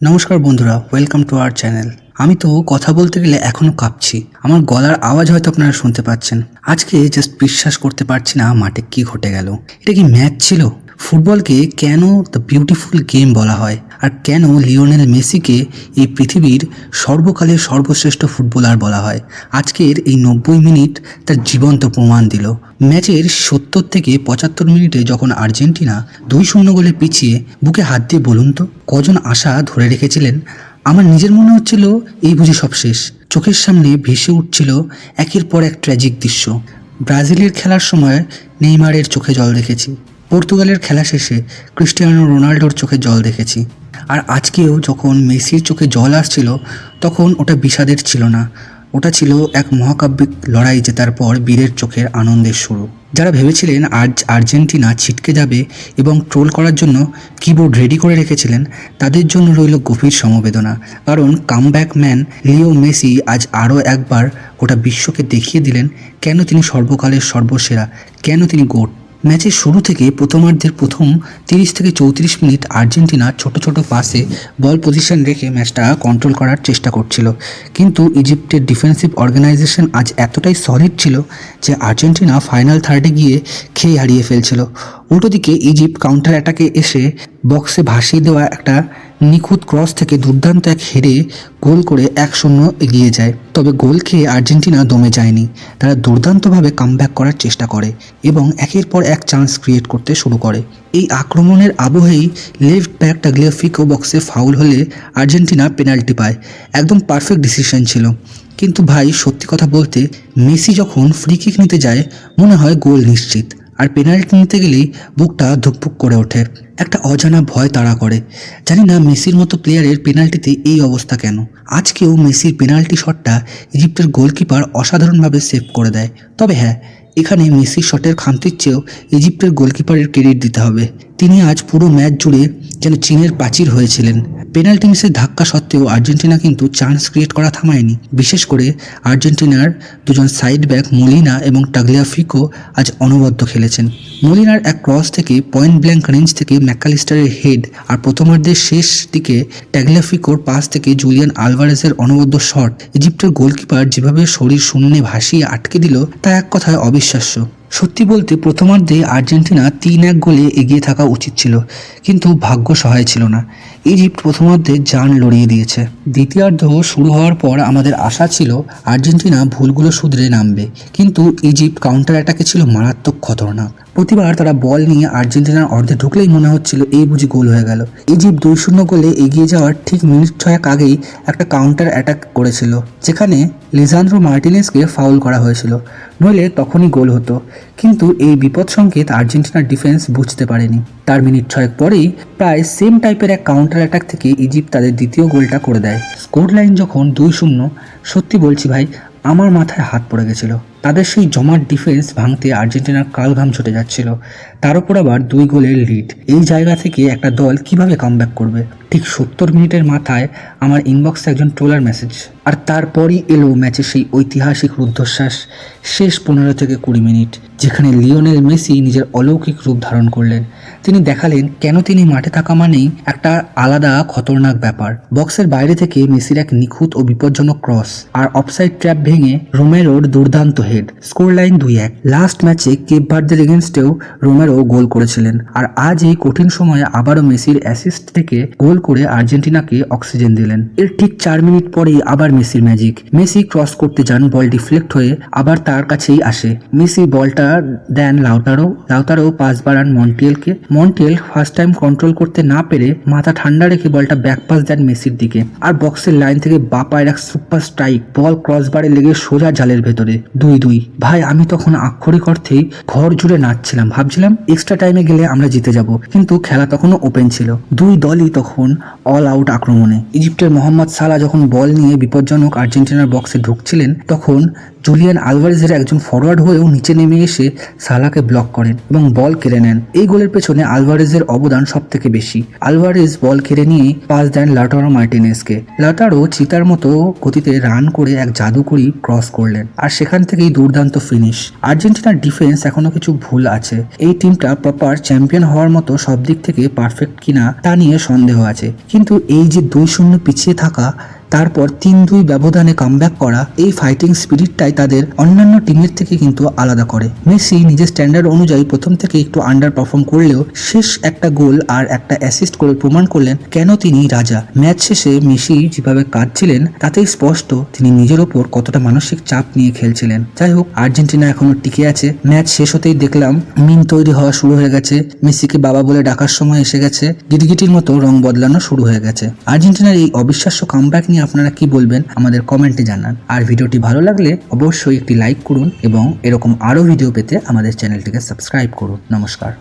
নমস্কার বন্ধুরা, welcome to our channel. আমি তো কথা বলতে গেলে এখনো কাঁপছি। আমার গলার আওয়াজ হয়তো আপনারা শুনতে পাচ্ছেন। আজকে জাস্ট বিশ্বাস করতে পারছি না মাঠে কি ঘটে গেল। এটা কি ম্যাচ ছিল? ফুটবলকে কেন দ্য বিউটিফুল গেম বলা হয়, আর কেন লিওনেল মেসিকে এই পৃথিবীর সর্বকালের সর্বশ্রেষ্ঠ ফুটবলার বলা হয়? আজকের এই 90 মিনিট তার জীবন্ত প্রমাণ দিল। ম্যাচের 70 থেকে 75 মিনিটে যখন আর্জেন্টিনা 2-0 গোলে পিছিয়ে, বুকে হাত দিয়ে বলুন তো কজন আশা ধরে রেখেছিলেন? আমার নিজের মনে হচ্ছিল এই বুঝি সব শেষ। চোখের সামনে ভেসে উঠছিল একের পর এক ট্র্যাজিক দৃশ্য। ব্রাজিলের খেলার সময় নেইমারের চোখে জল দেখেছি, পর্তুগালের খেলা শেষে ক্রিস্টিয়ানো রোনাল্ডোর চোখে জল দেখেছি, আর আজকেও যখন মেসির চোখে জল আসছিল তখন ওটা বিষাদের ছিল না, ওটা ছিল এক মহাকাব্যিক লড়াই জেতার পর বীরের চোখের আনন্দের শুরু। যারা ভেবেছিলেন আজ আর্জেন্টিনা ছিটকে যাবে এবং ট্রোল করার জন্য কিবোর্ড রেডি করে রেখেছিলেন, তাদের জন্য রইল গভীর সমবেদনা। কারণ কামব্যাক ম্যান লিও মেসি আজ আরও একবার গোটা বিশ্বকে দেখিয়ে দিলেন কেন তিনি সর্বকালের সর্বসেরা, কেন তিনি গোট। ম্যাচের শুরু থেকে প্রথমার্ধের প্রথম 30 থেকে 34 মিনিট আর্জেন্টিনা ছোট ছোট পাসে বল পজিশন রেখে ম্যাচটা কন্ট্রোল করার চেষ্টা করছিল, কিন্তু ইজিপ্টের ডিফেন্সিভ অর্গানাইজেশন আজ এতটাই সলিড ছিল যে আর্জেন্টিনা ফাইনাল থার্ডে গিয়ে খেয়ে হারিয়ে ফেলছিল। উল্টো দিকে ইজিপ্ট কাউন্টার অ্যাটাকে এসে বক্সে ভাসিয়ে দেওয়া একটা নিখুঁত ক্রস থেকে দুর্দান্ত এক হেডে গোল করে 1-0 এগিয়ে যায়। তবে গোল খেয়ে আর্জেন্টিনা দমে যায়নি, তারা দুর্দান্তভাবে কামব্যাক করার চেষ্টা করে এবং একের পর এক চান্স ক্রিয়েট করতে শুরু করে। এই আক্রমণের আবহেই লেফট ব্যাক টাগলিয়াফিকো বক্সে ফাউল হলে আর্জেন্টিনা পেনাল্টি পায়। একদম পারফেক্ট ডিসিশন ছিল। কিন্তু ভাই, সত্যি কথা বলতে মেসি যখন ফ্রি কিক নিতে যায় মনে হয় গোল নিশ্চিত, আর পেনাল্টি নিতে গেলেই বুকটা ধুকপুক করে ওঠে, একটা অজানা ভয় তাড়া করে। জানি না মেসির মতো প্লেয়ারের পেনাল্টিতে এই অবস্থা কেন। আজকেও মেসির পেনাল্টি শটটা ইজিপ্টের গোলকিপার অসাধারণভাবে সেভ করে দেয়। তবে হ্যাঁ, এখানে মেসির শটের খামতির চেয়েও ইজিপ্টের গোলকিপারের ক্রেডিট দিতে হবে। তিনি আজ পুরো ম্যাচ জুড়ে যেন চীনের প্রাচীর হয়েছিলেন। পেনাল্টি মিসের ধাক্কা সত্ত্বেও আর্জেন্টিনা কিন্তু চান্স ক্রিয়েট করা থামায়নি। বিশেষ করে আর্জেন্টিনার দুজন সাইড ব্যাক মলিনা এবং টাগলিয়াফিকো আজ অনবদ্য খেলেছেন। মলিনার এক ক্রস থেকে পয়েন্ট ব্ল্যাঙ্ক রেঞ্জ থেকে ম্যাকালিস্টারের হেড, আর প্রথমার্ধের শেষ দিকে টাগলিয়াফিকোর পাস থেকে জুলিয়ান আলভারেজের অনবদ্য শট ইজিপ্টের গোলকিপার যেভাবে শরীর শূন্যে ভাসিয়ে আটকে দিল তা এক কথায় অবিশ্বাস্য। সত্যি বলতে প্রথমার্ধে আর্জেন্টিনা 3-1 গোলে এগিয়ে থাকা উচিত ছিল, কিন্তু ভাগ্য সহায় ছিল না। ইজিপ্ট প্রথমার্ধে জান লড়িয়ে দিয়েছে। দ্বিতীয়ার্ধ শুরু হওয়ার পর আমাদের আশা ছিল আর্জেন্টিনা ভুলগুলো শুধরে নামবে, কিন্তু ইজিপ্ট কাউন্টার অ্যাটাকে ছিল মারাত্মক খতরনাক। প্রতিবার তারা বল নিয়ে আর্জেন্টিনার অর্ধে ঢুকলেই মনে হচ্ছিল এই বুঝি গোল হয়ে গেল। ইজিপ্ট 2-0 গোলে এগিয়ে যাওয়ার ঠিক মিনিট 6 আগেই একটা কাউন্টার অ্যাটাক করেছিল, যেখানে লিসান্দ্রো মার্টিনেজকে ফাউল করা হয়েছিল, নইলে তখনই গোল হতো। কিন্তু এই বিপদ সংকেত আর্জেন্টিনার ডিফেন্স বুঝতে পারেনি। তার মিনিট 6 পরেই প্রায় সেম টাইপের এক কাউন্টার অ্যাটাক থেকে ইজিপ্ট তাদের দ্বিতীয় গোলটা করে দেয়। স্কোর লাইন যখন 2-0, সত্যি বলছি ভাই, আমার মাথায় হাত পড়ে গেছিল। তাদের সেই জমাট ডিফেন্স ভাঙতে আর্জেন্টিনার কালঘাম ছুটে যাচ্ছিল, তার উপর আবার 2 গোলের লিড। এই জায়গা থেকে একটা দল কিভাবে কামব্যাক করবে? ঠিক 70 মিনিটের মাথায় আমার ইনবক্সে একজন ট্রোলার মেসেজ, আর তারপরই এলো ম্যাচের সেই ঐতিহাসিক রুদ্ধশ্বাস। শেষ 15 থেকে 20 মিনিট, যেখানে লিওনেল মেসি নিজের অলৌকিক রূপ ধারণ করলেন। তিনি দেখালেন কেন তিনি মাঠে থাকা মানেই একটা আলাদা খতরনাক ব্যাপার। বক্সের বাইরে থেকে মেসির এক নিখুঁত ও বিপজ্জনক ক্রস, আর অফসাইড ট্র্যাপ ভেঙে রোমেরোর দুর্দান্ত হেড। Score line 2-1। লাস্ট ম্যাচে কেপ ভার্দের এগেনস্টেও রোমেরো গোল করেছিলেন, আর আজ এই কঠিন সময়ে আবারও মেসির অ্যাসিস্ট থেকে গোল করে আর্জেন্টিনাকে অক্সিজেন দিলেন। এর ঠিক 4 মিনিট পরেই আবার মেসির ম্যাজিক। মেসি ক্রস করতে যান, বল ডিফ্লেক্ট হয়ে আবার তার কাছেই আসে। মেসি বলটা দেন লাউতারো পাস বাড়ান মন্টিয়েলকে। মন্টিয়েল ফার্স্ট টাইম কন্ট্রোল করতে না পেরে মাথা ঠান্ডা রেখে বলটা ব্যাক পাস দেন মেসির দিকে, আর বক্সের লাইন থেকে বা পায়ের এক সুপার স্ট্রাইক, বল ক্রসবারে লেগে সোজা জালের ভেতরে। 2-2। ভাই, আমি তখন আক্ষরিক অর্থেই ঘর জুড়ে নাচছিলাম। ভাবছিলাম এক্সট্রা টাইমে গেলে আমরা জিতে যাব, কিন্তু খেলা তখনও ওপেন ছিল। দুই দলই তখন অল আউট আক্রমণে। ইজিপ্টের মোহাম্মদ সালাহ যখন বল নিয়ে বিপজ্জনক আর্জেন্টিনার বক্সে ঢুকছিলেন, তখন জুলিয়ান আলভারেজের একজন ফরওয়ার্ড হয়েও নিচে নেমে এসে সালাকে ব্লক করেন এবং বল কেড়ে নেন। এই গোলের পেছনে আলভারেজের অবদান সব থেকে বেশি। আলভারেজ বল কেড়ে নিয়ে পাস দেন লাউটারো মার্টিনেজকে। লাউটারো চিতার মতো গতিতে রান করে এক জাদুকরি ক্রস করলেন, আর সেখান থেকেই দুর্দান্ত ফিনিশ। আর্জেন্টিনার ডিফেন্স এখনো কিছু ভুল আছে। এই টিমটা প্রপার চ্যাম্পিয়ন হওয়ার মতো সব দিক থেকে পারফেক্ট কিনা তা নিয়ে সন্দেহ আছে, কিন্তু এই যে 2-0 পিছিয়ে থাকা, তারপর 3-2 ব্যবধানে কামব্যাক করা, এই ফাইটিং স্পিরিটটাই তাদের অন্যান্য টিমের থেকে কিন্তু আলাদা করে। মেসি নিজের স্ট্যান্ডার্ড অনুযায়ী প্রথম থেকে একটু আন্ডার পারফর্ম করলেও শেষ একটা গোল আর একটা অ্যাসিস্ট করে প্রমাণ করলেন কেন তিনি রাজা। ম্যাচ শেষে মেসি যেভাবে কাঁদছিলেন তাতেই স্পষ্ট তিনি নিজের ওপর কতটা মানসিক চাপ নিয়ে খেলছিলেন। যাই হোক, আর্জেন্টিনা এখনো টিকে আছে। ম্যাচ শেষ হতেই দেখলাম মিম তৈরি হওয়া শুরু হয়ে গেছে, মেসিকে বাবা বলে ডাকার সময় এসে গেছে, গিরগিটির মতো রং বদলানো শুরু হয়ে গেছে। আর্জেন্টিনার এই অবিশ্বাস্য কামব্যাক নিয়ে আপনারা কি বলবেন আমাদের কমেন্টে জানান। আর ভিডিওটি ভালো লাগলে অবশ্যই একটি লাইক করুন এবং এরকম আরো ভিডিও পেতে আমাদের চ্যানেলটিকে সাবস্ক্রাইব করুন। নমস্কার।